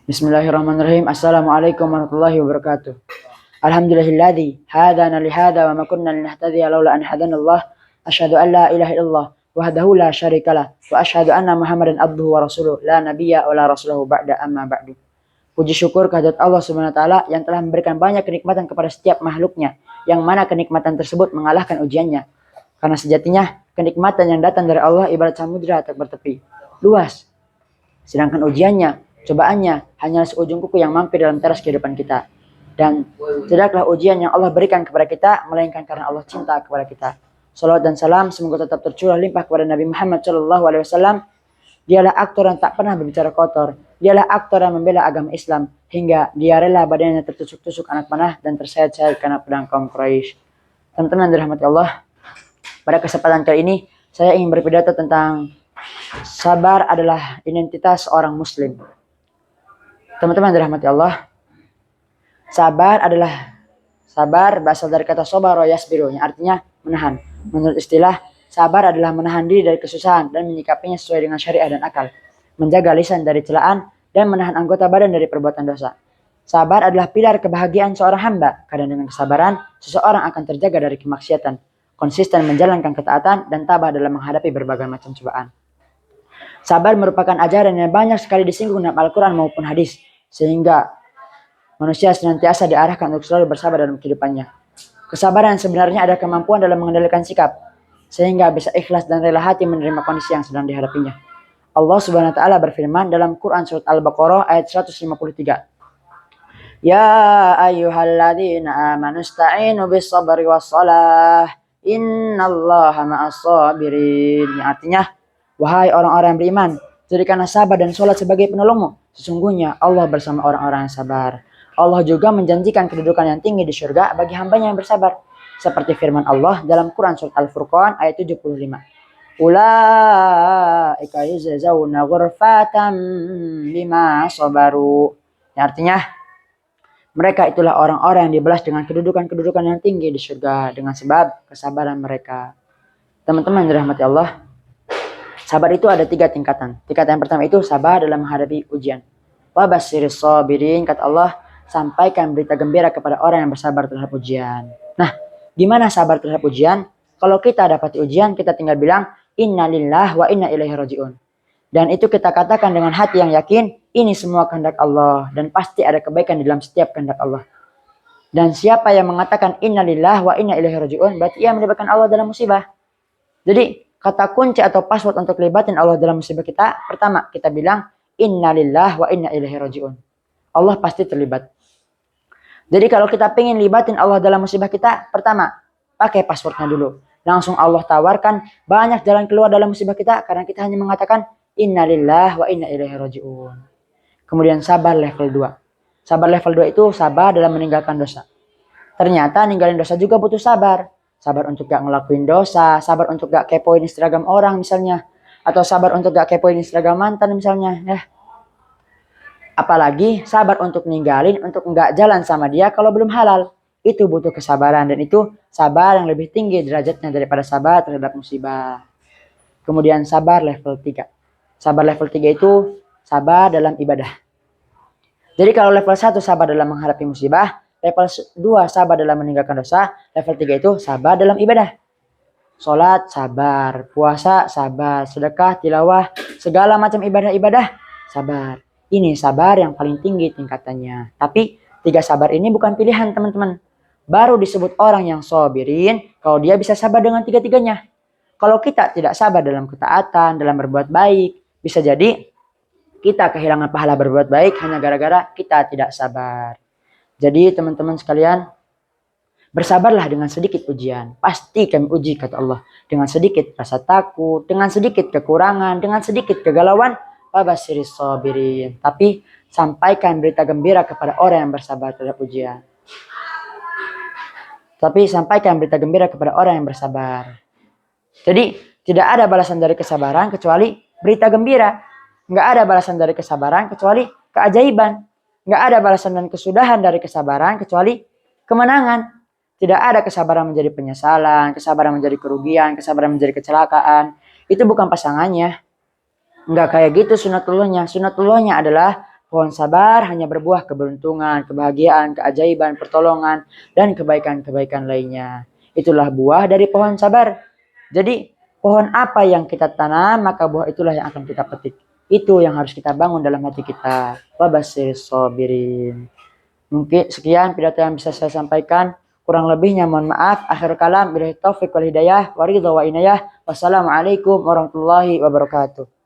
Bismillahirrahmanirrahim. Assalamualaikum warahmatullahi wabarakatuh. Alhamdulillahilladzi hadana li hadza wa ma kunna linahtadiya laula an hadanallah. Asyhadu an la ilaha illallah wahdahu la syarikalah wa asyhadu anna Muhammadan abduhu wa rasuluh la nabiyya wa la rasulahu ba'da amma ba'du. Puji syukur kehadirat Allah Subhanahu wa taala yang telah memberikan banyak kenikmatan kepada setiap makhluknya, yang mana kenikmatan tersebut mengalahkan ujiannya. Karena sejatinya kenikmatan yang datang dari Allah ibarat samudra tak bertepi, luas. Sedangkan ujiannya, cobaannya hanyalah seujung kuku yang mampir dalam teras kehidupan kita. Dan tidaklah ujian yang Allah berikan kepada kita melainkan karena Allah cinta kepada kita. Salawat dan salam semoga tetap tercurah limpah kepada Nabi Muhammad SAW. Dialah aktor yang tak pernah berbicara kotor. Dialah aktor yang membela agama Islam hingga dia rela badannya tertusuk-tusuk anak panah dan tersayat-sayat karena pedang kaum Quraisy. Teman-teman yang dirahmati Allah, pada kesempatan kali ini saya ingin berpidato tentang sabar adalah identitas orang muslim. Teman-teman dirahmati Allah, sabar berasal dari kata sabara yasbiru, yang artinya menahan. Menurut istilah, sabar adalah menahan diri dari kesusahan dan menyikapinya sesuai dengan syariah dan akal, menjaga lisan dari celaan dan menahan anggota badan dari perbuatan dosa. Sabar adalah pilar kebahagiaan seorang hamba, karena dengan kesabaran seseorang akan terjaga dari kemaksiatan, konsisten menjalankan ketaatan dan tabah dalam menghadapi berbagai macam cobaan. Sabar merupakan ajaran yang banyak sekali disinggung dalam Al-Quran maupun hadis, sehingga manusia senantiasa diarahkan untuk selalu bersabar dalam kehidupannya. Kesabaran sebenarnya ada kemampuan dalam mengendalikan sikap, sehingga bisa ikhlas dan rela hati menerima kondisi yang sedang dihadapinya. Allah Subhanahu wa taala berfirman dalam Quran surat Al-Baqarah ayat 153. Ya ayyuhalladzina amanu ista'inu bis sabri was shalah innallaha ma'as sabirin. Yang artinya, wahai orang-orang yang beriman, jadikanlah sabar dan sholat sebagai penolongmu. Sesungguhnya Allah bersama orang-orang yang sabar. Allah juga menjanjikan kedudukan yang tinggi di surga bagi hambanya yang bersabar. Seperti firman Allah dalam Quran surat Al-Furqan ayat 75. Ulaika yujzauna ghurfatan bima sabaru. Yang artinya, mereka itulah orang-orang yang dibalas dengan kedudukan-kedudukan yang tinggi di surga dengan sebab kesabaran mereka. Teman-teman dirahmati Allah, sabar itu ada 3 tingkatan. Tingkatan yang pertama itu sabar dalam menghadapi ujian. Wa basyiris sabirin, kata Allah, sampaikan berita gembira kepada orang yang bersabar terhadap ujian. Nah, gimana sabar terhadap ujian? Kalau kita dapat ujian, kita tinggal bilang innalillah wa inna ilaihi rajiun. Dan itu kita katakan dengan hati yang yakin, ini semua kehendak Allah dan pasti ada kebaikan di dalam setiap kehendak Allah. Dan siapa yang mengatakan innalillah wa inna ilaihi rajiun, berarti ia melibatkan Allah dalam musibah. Jadi kata kunci atau password untuk libatin Allah dalam musibah kita, pertama kita bilang innalillah wa inna ilaihi rajiun. Allah pasti terlibat. Jadi kalau kita pengen libatin Allah dalam musibah kita, pertama pakai passwordnya dulu. Langsung Allah tawarkan banyak jalan keluar dalam musibah kita karena kita hanya mengatakan innalillah wa inna ilaihi rajiun. Kemudian sabar level 2. Sabar level 2 itu sabar dalam meninggalkan dosa. Ternyata ninggalin dosa juga butuh sabar. Sabar untuk gak ngelakuin dosa, sabar untuk gak kepoin Instagram orang misalnya, atau sabar untuk gak kepoin Instagram mantan misalnya, ya. Apalagi sabar untuk ninggalin, untuk gak jalan sama dia kalau belum halal. Itu butuh kesabaran dan itu sabar yang lebih tinggi derajatnya daripada sabar terhadap musibah. Kemudian sabar level 3. Sabar level 3 itu sabar dalam ibadah. Jadi kalau level 1 sabar dalam menghadapi musibah, level 2 sabar dalam meninggalkan dosa, level 3 itu sabar dalam ibadah. Sholat sabar, puasa sabar, sedekah, tilawah, segala macam ibadah-ibadah sabar. Ini sabar yang paling tinggi tingkatannya. Tapi 3 sabar ini bukan pilihan teman-teman. Baru disebut orang yang sabirin kalau dia bisa sabar dengan 3-tiganya. Kalau kita tidak sabar dalam ketaatan, dalam berbuat baik, bisa jadi kita kehilangan pahala berbuat baik hanya gara-gara kita tidak sabar. Jadi teman-teman sekalian, bersabarlah dengan sedikit ujian. Pasti kami uji, kata Allah. Dengan sedikit rasa takut, dengan sedikit kekurangan, dengan sedikit kegalauan, wabasyiris sabirin. Tapi sampaikan berita gembira kepada orang yang bersabar terhadap ujian. Jadi tidak ada balasan dari kesabaran kecuali berita gembira. Nggak ada balasan dari kesabaran kecuali keajaiban. Nggak ada balasan dan kesudahan dari kesabaran kecuali kemenangan. Tidak ada kesabaran menjadi penyesalan, kesabaran menjadi kerugian, kesabaran menjadi kecelakaan. Itu bukan pasangannya. Nggak kayak gitu sunatullahnya. Sunatullahnya adalah Pohon sabar hanya berbuah keberuntungan, kebahagiaan, keajaiban, pertolongan, dan kebaikan-kebaikan lainnya. Itulah buah dari pohon sabar. Jadi, pohon apa yang kita tanam, maka buah itulah yang akan kita petik. Itu yang harus kita bangun dalam hati kita. Wabasyiris sabirin. Mungkin sekian pidato yang bisa saya sampaikan. Kurang lebihnya mohon maaf. Akhir kalam, billahi taufiq wal hidayah, waridha wa inayah. Wassalamualaikum warahmatullahi wabarakatuh.